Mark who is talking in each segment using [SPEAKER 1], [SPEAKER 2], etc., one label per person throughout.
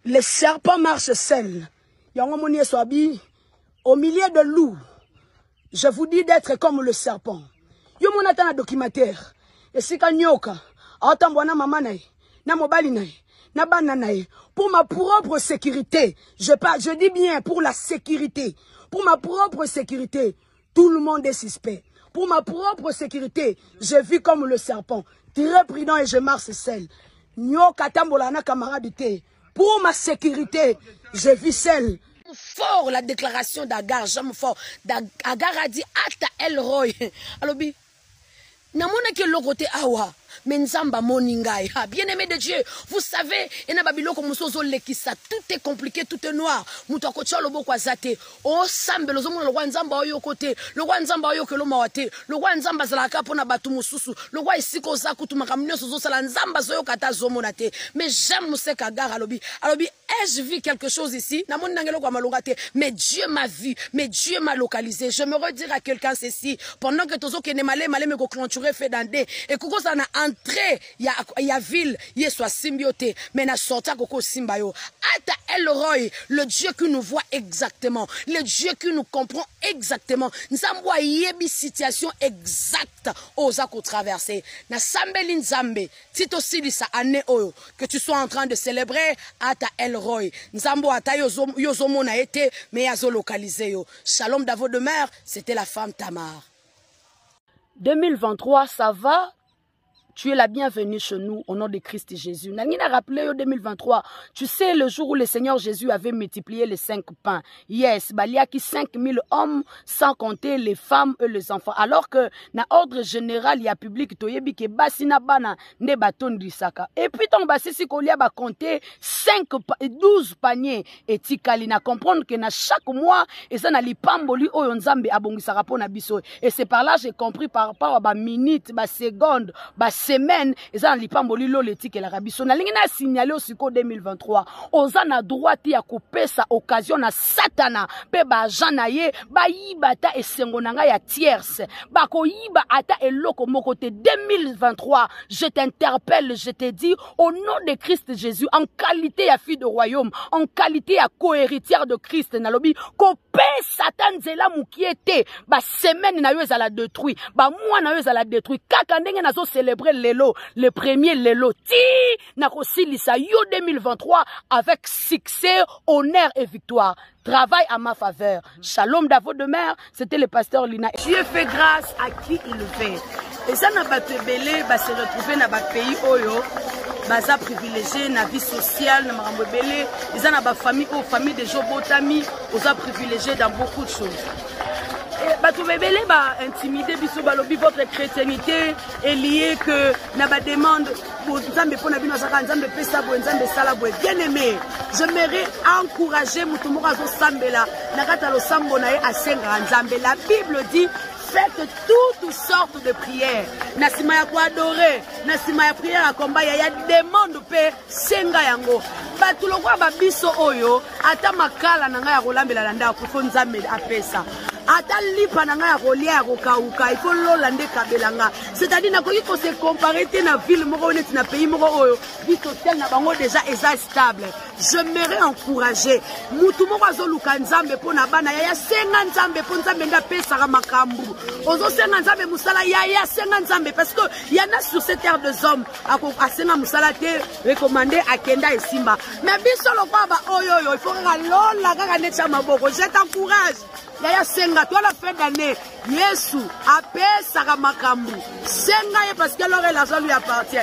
[SPEAKER 1] Les serpents marchent seuls. Au milieu de loups, je vous dis d'être comme le serpent. Yo monata na documentaire. Et si kanyoka, atambwana mama nae, na mobali nae, na bana nae. Pour ma propre sécurité, je dis bien pour la sécurité. Pour ma propre sécurité, tout le monde est suspect. Pour ma propre sécurité, je vis comme le serpent. Très prudent et je marche seul. Nyoka tambola na camarade te. Pour ma sécurité, je vis seul. Fort la déclaration d'Agar, j'aime fort. Agar a dit Ata El Roy. Alors, namona ke lokote awa. Menzamba moningai. Bien aimé de Dieu, vous savez, tout est compliqué, tout est noir. Mutakocha lobo kwa zate. O sambe lozomo lo wanzamba oyo kote. Lo wanzamba oyo ke lo mawate. Lo wanzamba zalaka pona batu mususu. Lo wa isiko za kutumaka mnyo sozo sala nzamba zoyo kata zomo nate. Mais j'aime Moussé Kagar alobi. Alobi, ai-je vu quelque chose ici? Na moni nangelo kwa malongate. Mais Dieu m'a vu, mais Dieu m'a localisé. Je me redire à quelqu'un ceci. Pendant que tozo ke ne malé me ko clôturer fait dande. Et koko ça na entrée, il y a ville, il soit symbioté, mais na sorta koko simbayo. Ata El Roy, le Dieu qui nous voit exactement, le Dieu qui nous comprend exactement. Nzambo yebi situation exacte aux ako traverser. Na sambeli nzambe, tito silisa ane oyo que tu sois en train de célébrer Ata El Roy. Nzambo ata yozomo na été, mais yazo localisé yo. Shalom d'avo de mère, c'était la femme Tamar. 2023, ça va? Tu es la bienvenue chez nous au nom de Christ Jésus. Nangina rappelé au 2023, tu sais le jour où le Seigneur Jésus avait multiplié les 5 pains. Yes, balia qui 5000 hommes sans compter les femmes et les enfants. Alors que na ordre général il y a public toyebi ke basina bana ne baton disaka. Et puis ton basisi kolia ba compter 12 paniers et tikali na comprendre que na chaque mois et ça na lipamboli oyo nzambe abongisaka pona biso. Et c'est par là j'ai compris par rapport à ba minute, ba seconde, ba semaine eza na lipamboli lo letike la rabiso na lingi na signaler osiko 2023 oza na droit ya kopesa occasion na satana pe ba jana ye ba yibata esengo nanga ya tierce ba ko yiba ata eloko mokote 2023 je t'interpelle je te dis au nom de Christ Jésus en qualité ya fille de royaume en qualité ya co-héritière de Christ na lobi ko pe satan zela mukiete ba semaine na yo ezala détruit ba mois na yo ezala détruit kaka ndenge nazo célébrer lelo, le premier lelo ti na kosilisa yo 2023 avec succès, honneur et victoire. Travaille à ma faveur. Shalom d'avo de mère, c'était le pasteur Lina. Dieu fait grâce à qui il le fait. Et ça n'a pas te belé, bah se retrouver dans notre pays oyo, bah ça privilégié na vie sociale, na marambo belé, et ça n'a pas famille ou famille de Jobotami, aux a privilégié dans beaucoup de choses. Bato bebele ba intimider biso balobi votre chrétienté est liée que na ba demande pour nzambe pona bino saka nzambe pesa bo nzambe sala bo bien aimé je m'aimerais encourager mutu moko azo sambela na kata lo sambo na ye asenga nzambe la Bible dit faites toutes sortes de prières na sima ya ko adorer na sima ya prière à combat ya demande pe senga yango bato lokwa ba biso oyo ata makala na nga ya kolambela na ndako fo nzambe apesa ata lipa na nga ya kolia ya kokauka il faut lolande kabelanga c'est-à-dire nakoki ko se comparer te na ville moko neti na pays moko oyo vie sociale na bango déjà eza stable je m'aimerais encourager mutu moko azoluka nzambe pona bana ya senga nzambe po nzambe nda pesaka makambu ozo senga nzambe musala ya senga nzambe parce que y en a sur cette terre des hommes a senga musala te recommander akenda esimba mais biso lokwa ba oyo il faut nga lola kaka neti maboko je t'encourage Yaya senga toi la fin d'année Yesu apesaka makambu senga ye parce que l'argent lui appartient.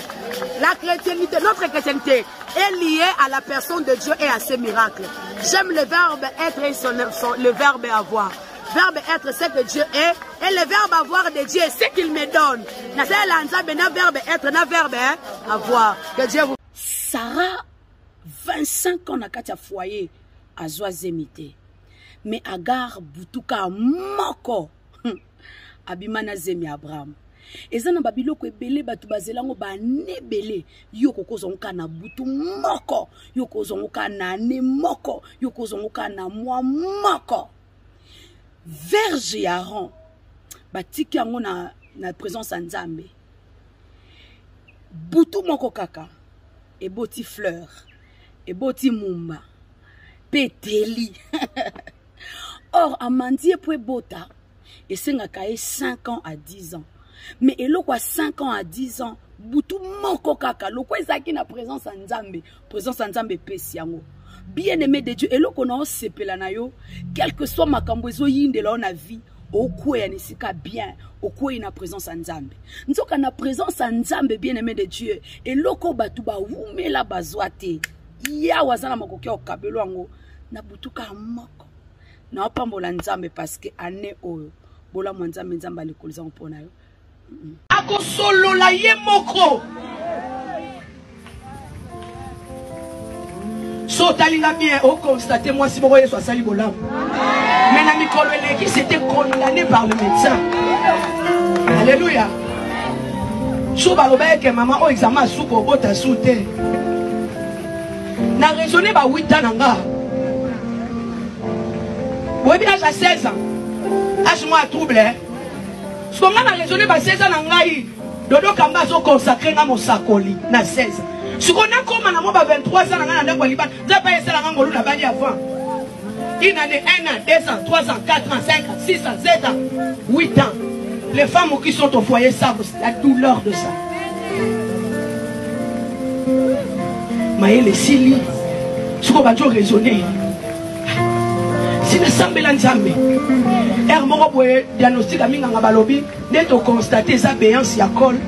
[SPEAKER 1] La chrétienté, notre chrétienté est liée à la personne de Dieu et à ses miracles. J'aime le verbe être et le verbe avoir. Verbe être c'est que Dieu est et le verbe avoir de Dieu c'est qu'il me donne. Na verbe être na verbe avoir. Que Dieu vous. Sarah 25 ans na katia foyer à Zoazemité. Mais Agar butuka moko abimana zemi Abraham ezana babiloko ebele batu bazelango ba nebele yoko kozonga na butu moko yoko zonga na ne moko yoko zonga na mwa moko verge Aaron batiki yango na présence ya Nzambe butu moko kaka eboti fleur eboti mumba peteli. Or amandie pou ebota et sengaka 5 ans à 10 ans. Mais eloko 5 ans à 10 ans butu moko kaka loko ezaki na présence en Nzambe pesi yango. Bien aimé de Dieu, eloko na osepela na yo, quel que soit makambo ezo yindela na vie, okwe anisika bien, okwe na présence en Nzambe. Nzoka na présence en Nzambe, bien aimé de Dieu, eloko batu ba umela bazwate. Ya wazana makoki okabelo yango na butuka moko. Na opambola Nzambe parce que ane oyo bola Nzambe Nzambe alikolza mpona yo. Ako solo la ye moko. So talinga bien, oh constatez moi si vous voyez soit sali bolam. Mais la mikolo qui c'était condamné par le médecin. Alléluia. So baloba que maman au examen sou ko bota souté. Na raisonné ba 8 ans nanga. Oui bien à 16 ans. Âge moi trouble. Ce qu'on a raisonné ba 16 ans nanga yi. Dodo kamba so consacré na mosakoli na 16 ans. Ce qu'on a comme à 23 ans, on a pas avant. Une année, 1 an, 2 ans, 3 ans, 4 ans, 5 ans, 6 ans, 7 ans, 8 ans. Les femmes qui sont au foyer savent la douleur de ça. Mais les Sili, ce qu'on va toujours raisonner. Si le semble l'ensemble, Hermoro diagnostic à Minganga Balobi, n'est au constater sa béance y a col.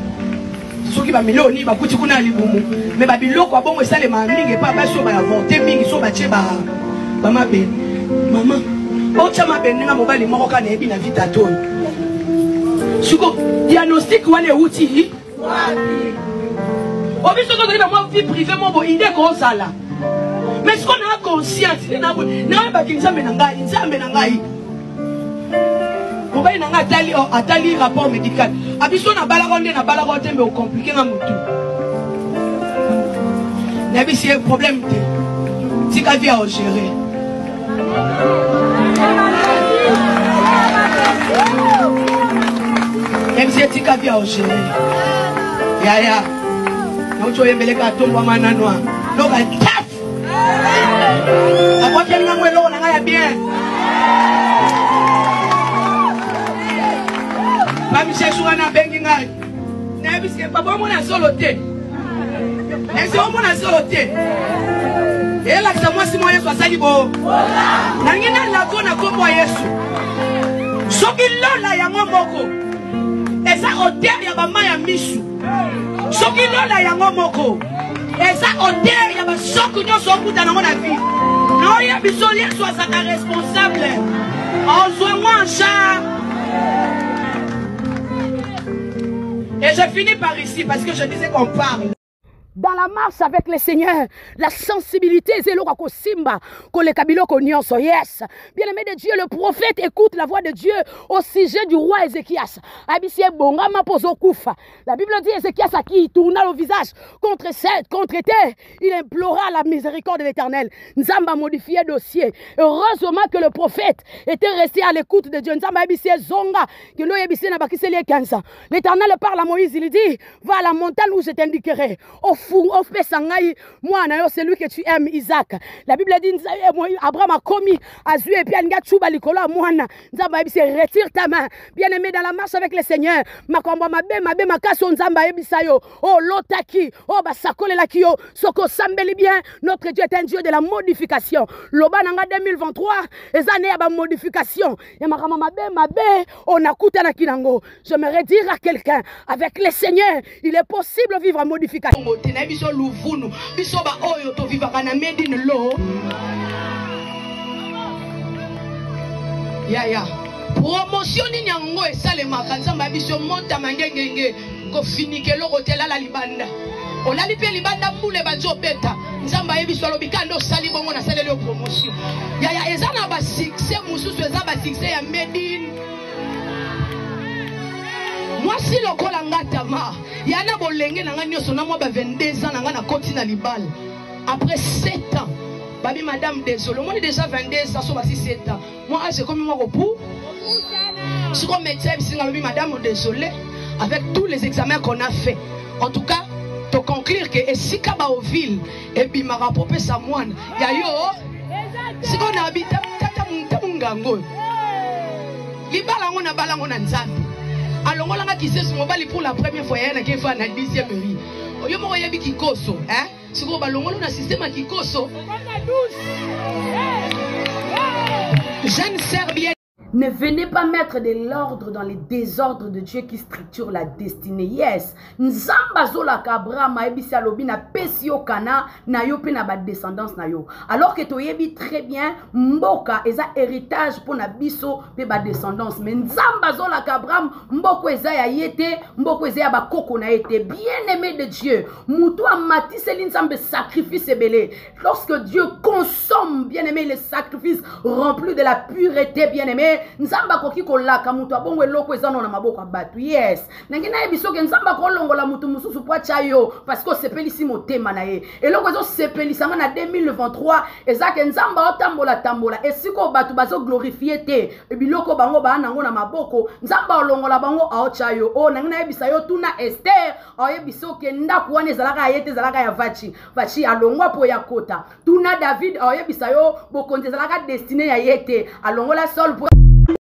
[SPEAKER 1] Ceux qui va millionner, va coûter qu'on a les boumou. Mais Babylone, quoi, bon, ça les mamie, pas pas sur ma vente, mais sur ma cheba. Maman, maman, oh, tu m'as béni, ma mobile, mon rocan et bien vite à toi. Suko, diagnostic, ou les outils. Au vu de moi, vie privée, mon idée comme ça là. Mais ce qu'on a conscience, c'est n'a pas qu'il s'amène en gaï, il s'amène en gaï. On va y aller à tali rapport médical. Abisso na balaronde na balaronde mais compliqué na mutu. Nabi c'est un problème de si ka via au gérer. Nabi c'est tika via au gérer. Ya. No cho yembele ka tombo mananwa. No ka taf. Abo kenga mwelo na ngaya bien. Mami Chouana Benginga. Nebiske papa mona soloté. Est-ce que mona soloté? Et là ça moi si moi Yesu asali bo. Na ngina la kona kombo Yesu. Soki lola ya ngomoko. Eza odeur ya mama ya misu. Soki lola ya ngomoko. Eza odeur ya ba soku nyo soku ta na mona vie. Non ya biso Yesu asaka responsable. En soin moi en charge. Et je finis par ici parce que je disais qu'on parle. Dans la marche avec le Seigneur, la sensibilité, c'est le simba, que le kabilo so yes. Bien aimé de Dieu, le prophète écoute la voix de Dieu au sujet du roi Ézéchias. Abisie bonga ma pozo koufa. La Bible dit Ézéchias à qui il tourna le visage contre terre. Il implora la miséricorde de l'Éternel. Nzamba modifié le dossier. Heureusement que le prophète était resté à l'écoute de Dieu. Nzamba abisie zonga que l'eau abisie n'a pas quitté les 15 ans. L'Éternel parle à Moïse, il dit va à la montagne où je t'indiquerai. Moi, c'est lui que tu aimes, Isaac. La Bible dit Abraham a commis à Zue et puis retire ta main. Bien aimé dans la marche avec le Seigneur. Oh, l'otaki. Oh, basakole la kio. Soko sambeli bien. Notre Dieu est un Dieu de la modification. Lobananga 2023. Les années à la modification. On a coûté na kinango. J'aimerais dire à quelqu'un, avec le Seigneur, il est possible de vivre en modification. Promotion ni nyango esalema kanzamba biso monta mangengenge ko finike lo hôtel la libanda ola lipe libanda mbule bazo beta nzamba yebiso lo bikando sali bongo na salele promotion ya ezana ba succès mususu ezaba succès ya Medine. Moi si le kolanga tama yana bolenge nanga nyoso na mo ba 22 ans nanga na koti na libala après 7 ans babi madame désolé moi déjà 22 ans so ba 7 ans moi j'ai comme moi pour ce qu'on médecin madame désolé avec tous les examens qu'on a fait en tout cas
[SPEAKER 2] conclure que esika ba oville et bimara popé samoine ya yo siko na habita tata mungango libala ngona bala ngona nzambe alongola nga kisesu mobali pour la première fois yana ke fa na 10e ri oyo mo yebi kikoso siko balongola na système kikoso jeune sœur bien.
[SPEAKER 1] Ne venez pas mettre de l'ordre dans les désordres de Dieu qui structure la destinée. Yes. Nzamba zola kabra ma ebisi alobi na pesi yo kana na yo pe na ba descendance na yo. Alors que to yebi très bien mboka eza héritage pour na biso pe ba descendance. Mais nzamba zola kabra mboko eza ya yete, mboko eza ya ba koko na yete. Bien-aimé de Dieu, mutu amatiseli nzambe sacrifice ebele. Lorsque Dieu consomme, bien-aimé, les sacrifices remplis de la pureté, bien-aimé, nzamba koki kolaka mutu abongo eloko ezano na maboko batu. Yes. Nangina ebisoke nzamba kolongola mutu mususu po chayo parce que sepelisi motema na ye. Eloko ezo sepelisanga na 2023 ezake nzamba otambola tambola esiko batu bazo glorifier te. Ebiloko bango ba nango na maboko nzamba olongola bango aochayo. O nangina ebisa yo tuna Esther oyebisoke ndaku wana ezalaka yete ezalaka ya vachi alongwa po ya kota. Tuna David oyebisa yo bokonzi ezalaka destiné ya yete alongola Saul po